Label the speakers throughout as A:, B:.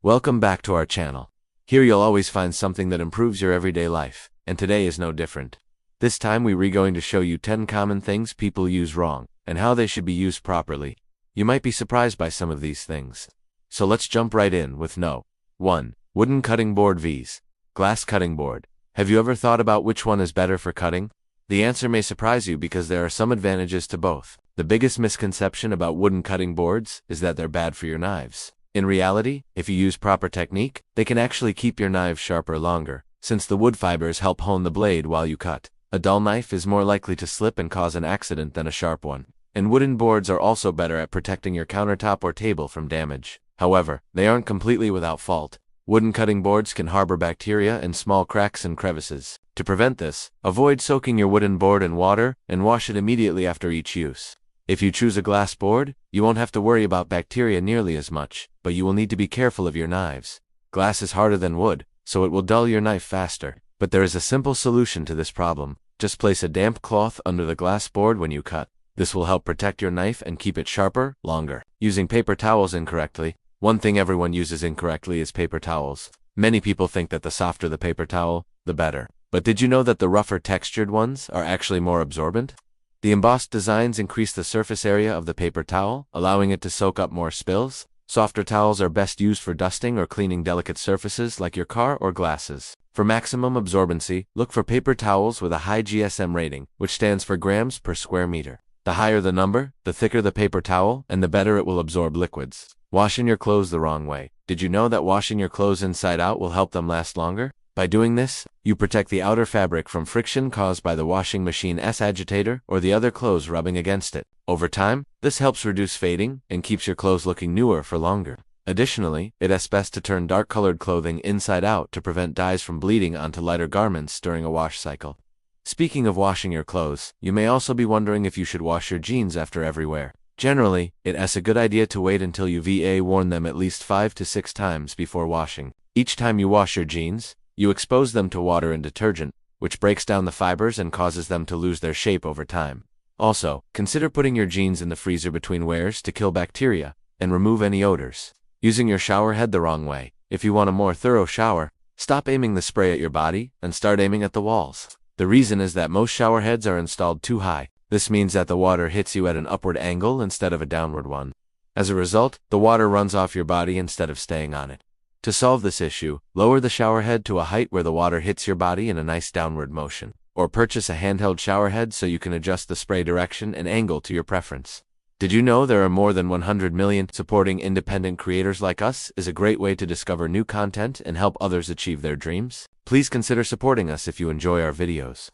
A: Welcome back to our channel. Here you'll always find something that improves your everyday life, and today is no different. This time we're going to show you 10 common things people use wrong, and how they should be used properly. You might be surprised by some of these things. So let's jump right in with 1. Wooden cutting board vs. glass cutting board. Have you ever thought about which one is better for cutting? The answer may surprise you because there are some advantages to both. The biggest misconception about wooden cutting boards is that they're bad for your knives. In reality, if you use proper technique, they can actually keep your knives sharper longer, since the wood fibers help hone the blade while you cut. A dull knife is more likely to slip and cause an accident than a sharp one. And wooden boards are also better at protecting your countertop or table from damage. However, they aren't completely without fault. Wooden cutting boards can harbor bacteria and small cracks and crevices. To prevent this, avoid soaking your wooden board in water and wash it immediately after each use. If you choose a glass board, you won't have to worry about bacteria nearly as much, but you will need to be careful of your knives. Glass is harder than wood, so it will dull your knife faster. But there is a simple solution to this problem. Just place a damp cloth under the glass board when you cut. This will help protect your knife and keep it sharper, longer. Using paper towels incorrectly. One thing everyone uses incorrectly is paper towels. Many people think that the softer the paper towel, the better. But did you know that the rougher textured ones are actually more absorbent? The embossed designs increase the surface area of the paper towel, allowing it to soak up more spills. Softer towels are best used for dusting or cleaning delicate surfaces like your car or glasses. For maximum absorbency, look for paper towels with a high GSM rating, which stands for grams per square meter. The higher the number, the thicker the paper towel, and the better it will absorb liquids. Washing your clothes the wrong way. Did you know that washing your clothes inside out will help them last longer? By doing this, you protect the outer fabric from friction caused by the washing machine's agitator or the other clothes rubbing against it. Over time, this helps reduce fading and keeps your clothes looking newer for longer. Additionally, it is best to turn dark-colored clothing inside out to prevent dyes from bleeding onto lighter garments during a wash cycle. Speaking of washing your clothes, you may also be wondering if you should wash your jeans after every wear. Generally, it is a good idea to wait until you've worn them at least 5 to 6 times before washing. Each time you wash your jeans, you expose them to water and detergent, which breaks down the fibers and causes them to lose their shape over time. Also, consider putting your jeans in the freezer between wears to kill bacteria and remove any odors. Using your shower head the wrong way. If you want a more thorough shower, stop aiming the spray at your body and start aiming at the walls. The reason is that most shower heads are installed too high. This means that the water hits you at an upward angle instead of a downward one. As a result, the water runs off your body instead of staying on it. To solve this issue, lower the shower head to a height where the water hits your body in a nice downward motion. Or purchase a handheld shower head so you can adjust the spray direction and angle to your preference. Did you know there are more than 100 million? Supporting independent creators like us is a great way to discover new content and help others achieve their dreams. Please consider supporting us if you enjoy our videos.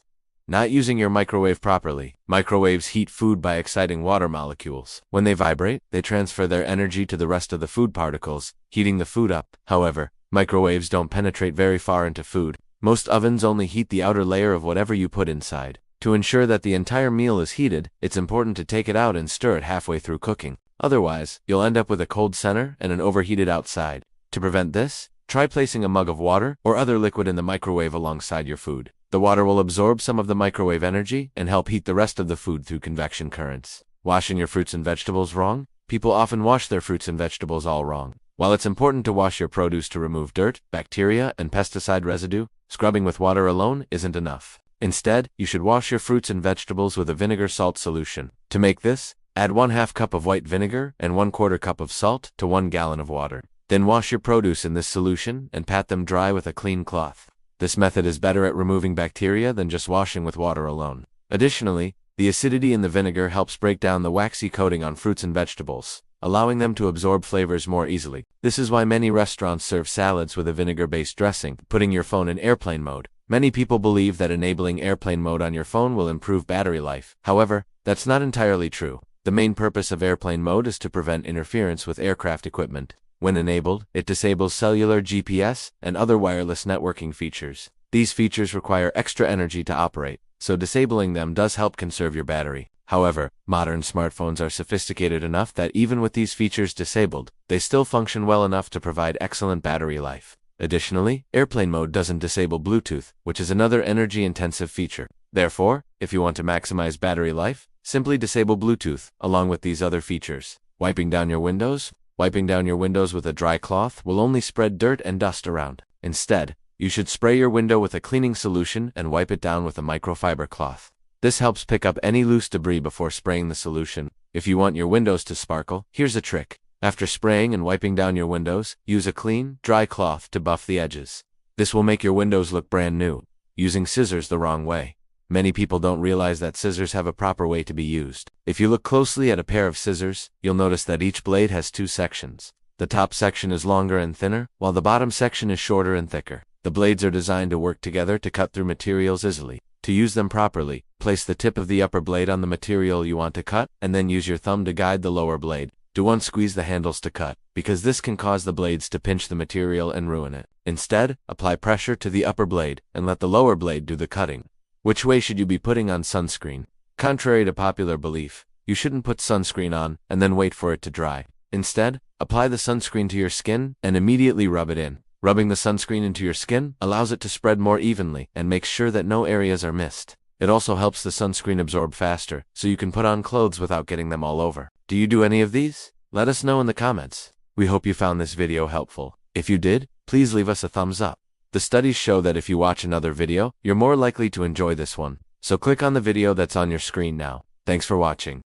A: Not using your microwave properly. Microwaves heat food by exciting water molecules. When they vibrate, they transfer their energy to the rest of the food particles, heating the food up. However, microwaves don't penetrate very far into food. Most ovens only heat the outer layer of whatever you put inside. To ensure that the entire meal is heated, it's important to take it out and stir it halfway through cooking. Otherwise, you'll end up with a cold center and an overheated outside. To prevent this, try placing a mug of water or other liquid in the microwave alongside your food. The water will absorb some of the microwave energy and help heat the rest of the food through convection currents. Washing your fruits and vegetables wrong? People often wash their fruits and vegetables all wrong. While it's important to wash your produce to remove dirt, bacteria, and pesticide residue, scrubbing with water alone isn't enough. Instead, you should wash your fruits and vegetables with a vinegar salt solution. To make this, add 1/2 cup of white vinegar and 1/4 cup of salt to 1 gallon of water. Then wash your produce in this solution and pat them dry with a clean cloth. This method is better at removing bacteria than just washing with water alone. Additionally, the acidity in the vinegar helps break down the waxy coating on fruits and vegetables, allowing them to absorb flavors more easily. This is why many restaurants serve salads with a vinegar-based dressing. Putting your phone in airplane mode. Many people believe that enabling airplane mode on your phone will improve battery life. However, that's not entirely true. The main purpose of airplane mode is to prevent interference with aircraft equipment. When enabled, it disables cellular GPS and other wireless networking features. These features require extra energy to operate, so disabling them does help conserve your battery. However, modern smartphones are sophisticated enough that even with these features disabled, they still function well enough to provide excellent battery life. Additionally, airplane mode doesn't disable Bluetooth, which is another energy-intensive feature. Therefore, if you want to maximize battery life, simply disable Bluetooth, along with these other features. Wiping down your windows? Wiping down your windows with a dry cloth will only spread dirt and dust around. Instead, you should spray your window with a cleaning solution and wipe it down with a microfiber cloth. This helps pick up any loose debris before spraying the solution. If you want your windows to sparkle, here's a trick. After spraying and wiping down your windows, use a clean, dry cloth to buff the edges. This will make your windows look brand new. Using scissors the wrong way. Many people don't realize that scissors have a proper way to be used. If you look closely at a pair of scissors, you'll notice that each blade has two sections. The top section is longer and thinner, while the bottom section is shorter and thicker. The blades are designed to work together to cut through materials easily. To use them properly, place the tip of the upper blade on the material you want to cut, and then use your thumb to guide the lower blade. Do not squeeze the handles to cut, because this can cause the blades to pinch the material and ruin it. Instead, apply pressure to the upper blade, and let the lower blade do the cutting. Which way should you be putting on sunscreen? Contrary to popular belief, you shouldn't put sunscreen on, and then wait for it to dry. Instead, apply the sunscreen to your skin, and immediately rub it in. Rubbing the sunscreen into your skin allows it to spread more evenly, and makes sure that no areas are missed. It also helps the sunscreen absorb faster, so you can put on clothes without getting them all over. Do you do any of these? Let us know in the comments. We hope you found this video helpful. If you did, please leave us a thumbs up. The studies show that if you watch another video, you're more likely to enjoy this one. So click on the video that's on your screen now. Thanks for watching.